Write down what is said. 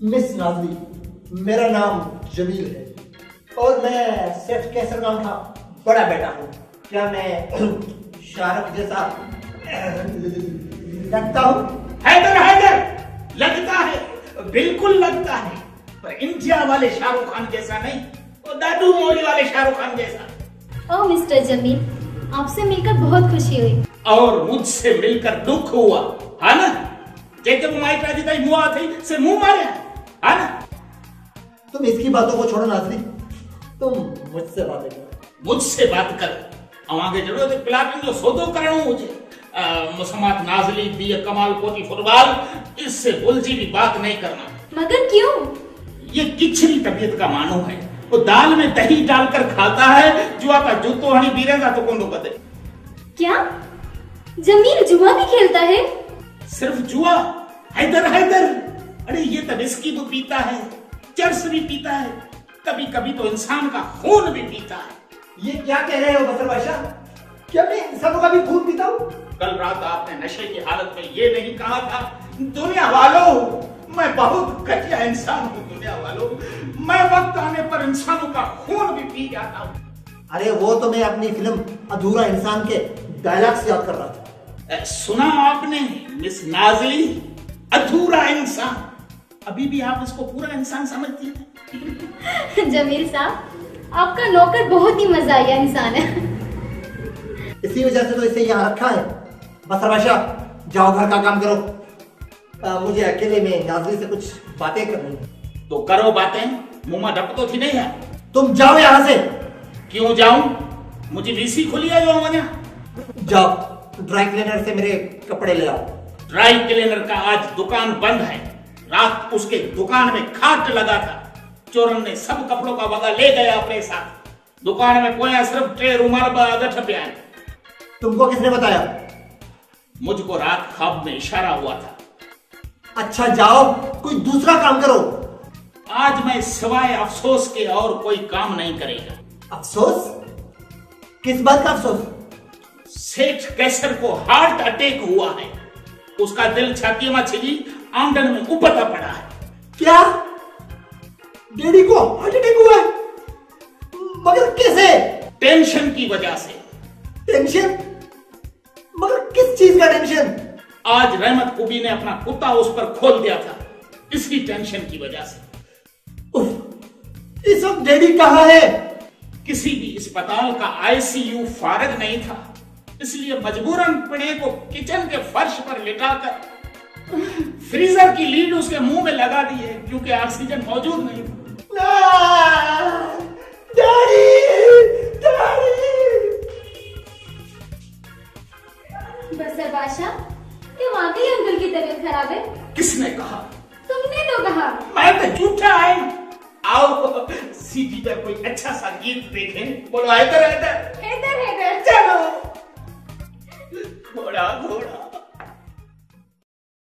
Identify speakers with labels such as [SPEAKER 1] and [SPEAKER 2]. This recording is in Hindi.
[SPEAKER 1] मिस नाज़ली, मेरा नाम जमील है और मैं सेठ कैसर खान का बड़ा बेटा हूँ। क्या मैं शाहरुख जैसा लगता हूँ?
[SPEAKER 2] हैदर हैदर लगता है, बिल्कुल लगता है, पर इंडिया वाले शाहरुख खान जैसा नहीं, वो दादू मौली वाले शाहरुख खान जैसा।
[SPEAKER 3] ओह मिस्टर जमील, आपसे मिलकर बहुत खुशी हुई।
[SPEAKER 2] और मुझसे मिलकर दुख हुआ, है ना? जैसे माइक राजी था मुआ थी से मुंह मारे, है ना?
[SPEAKER 1] तुम इसकी बातों को छोड़ो नाज़ली, तुम मुझसे बातें करो।
[SPEAKER 2] मुझसे बात कर, अवांगे जरूरत है प्लाटिंग जो सौदो करणो मुझे मुसम्मत नाज़ली दी कमाल पोती फुटबॉल, इससे बुलजी भी बात नहीं करना।
[SPEAKER 3] मगर क्यों?
[SPEAKER 2] ये किचरी तबीयत का मानो है, वो दाल में दही डालकर खाता है, जुआ का जूतो हनी बीरेगा तो कौन बदे।
[SPEAKER 3] क्या जमील जुआ भी खेलता है?
[SPEAKER 2] सिर्फ जुआ? हैदर हैदर, अरे ये तो विस्की भी पीता है, चर्स भी पीता है, कभी कभी तो इंसान का खून भी पीता है।
[SPEAKER 1] ये क्या कह रहे हो बसर बादशाह? क्या मैं इंसानों का भी खून पीता हूँ?
[SPEAKER 2] कल रात आपने नशे की हालत में ये नहीं कहा था, दुनिया वालों मैं बहुत घटिया इंसान हूँ, दुनिया वालों मैं वक्त आने पर इंसानों का खून भी पी जाता हूँ।
[SPEAKER 1] अरे वो तो मैं अपनी फिल्म अधूरा इंसान के डायलॉग से याद कर रहा था।
[SPEAKER 2] सुना आपने मिस नाज़ली, अधूरा इंसान? अभी भी आप इसको पूरा इंसान समझती हैं?
[SPEAKER 3] जमील साहब, आपका नौकर बहुत ही मजाया इंसान है।
[SPEAKER 1] इसी वजह से तो इसे यहाँ रखा है। बसर बादशाह जाओ घर का काम करो, मुझे अकेले में नाज़ली से कुछ बातें करनी है।
[SPEAKER 2] तो करो बातें, मुंह में ढप तो थी नहीं है।
[SPEAKER 1] तुम जाओ यहाँ से।
[SPEAKER 2] क्यों जाऊं? मुझे वीसी खुली है जो वजह।
[SPEAKER 1] जाओ ड्राई क्लीनर से मेरे कपड़े ले आओ।
[SPEAKER 2] ड्राई क्लीनर का आज दुकान बंद है, रात उसके दुकान में खाट लगा था, चोरन ने सब कपड़ों का वगा ले गया अपने साथ। दुकान में कोया सिर्फ ट्रे रुमाल गठ पे आए।
[SPEAKER 1] तुमको किसने बताया?
[SPEAKER 2] मुझको रात ख्वाब में इशारा हुआ था।
[SPEAKER 1] अच्छा जाओ कोई दूसरा काम करो।
[SPEAKER 2] आज मैं सिवाय अफसोस के और कोई काम नहीं करेगा।
[SPEAKER 1] अफसोस? किस बात का अफसोस?
[SPEAKER 2] सेठ कैसर को हार्ट अटैक हुआ है, उसका दिल छाती में छिली आंगन में उपटा पड़ा है।
[SPEAKER 1] क्या? डैडी को हार्ट अटैक हुआ है? मगर कैसे?
[SPEAKER 2] टेंशन की वजह से।
[SPEAKER 1] टेंशन? मगर किस चीज का टेंशन?
[SPEAKER 2] आज रहमत कुबी ने अपना कुत्ता उस पर खोल दिया था, इसकी टेंशन की वजह से।
[SPEAKER 1] इस वक्त डैडी कहाँ है?
[SPEAKER 2] किसी भी अस्पताल का आईसीयू फारग नहीं था, इसलिए मजबूरन पिणे को किचन के फर्श पर लिटाकर फ्रीजर की लीड उसके मुंह में लगा दी है, क्योंकि ऑक्सीजन मौजूद नहीं था।
[SPEAKER 1] Daddy, daddy.
[SPEAKER 3] बसर बादशाह, क्या वाकई अंकल की तबीयत खराब है?
[SPEAKER 2] किसने कहा?
[SPEAKER 3] तुमने तो कहा।
[SPEAKER 2] मैं तो झूठा है। आओ सीटी पर कोई अच्छा सा गीत देखें। बोलो हैदर हैदर
[SPEAKER 3] हैदर हैदर।
[SPEAKER 2] चलो घोड़ा घोड़ा।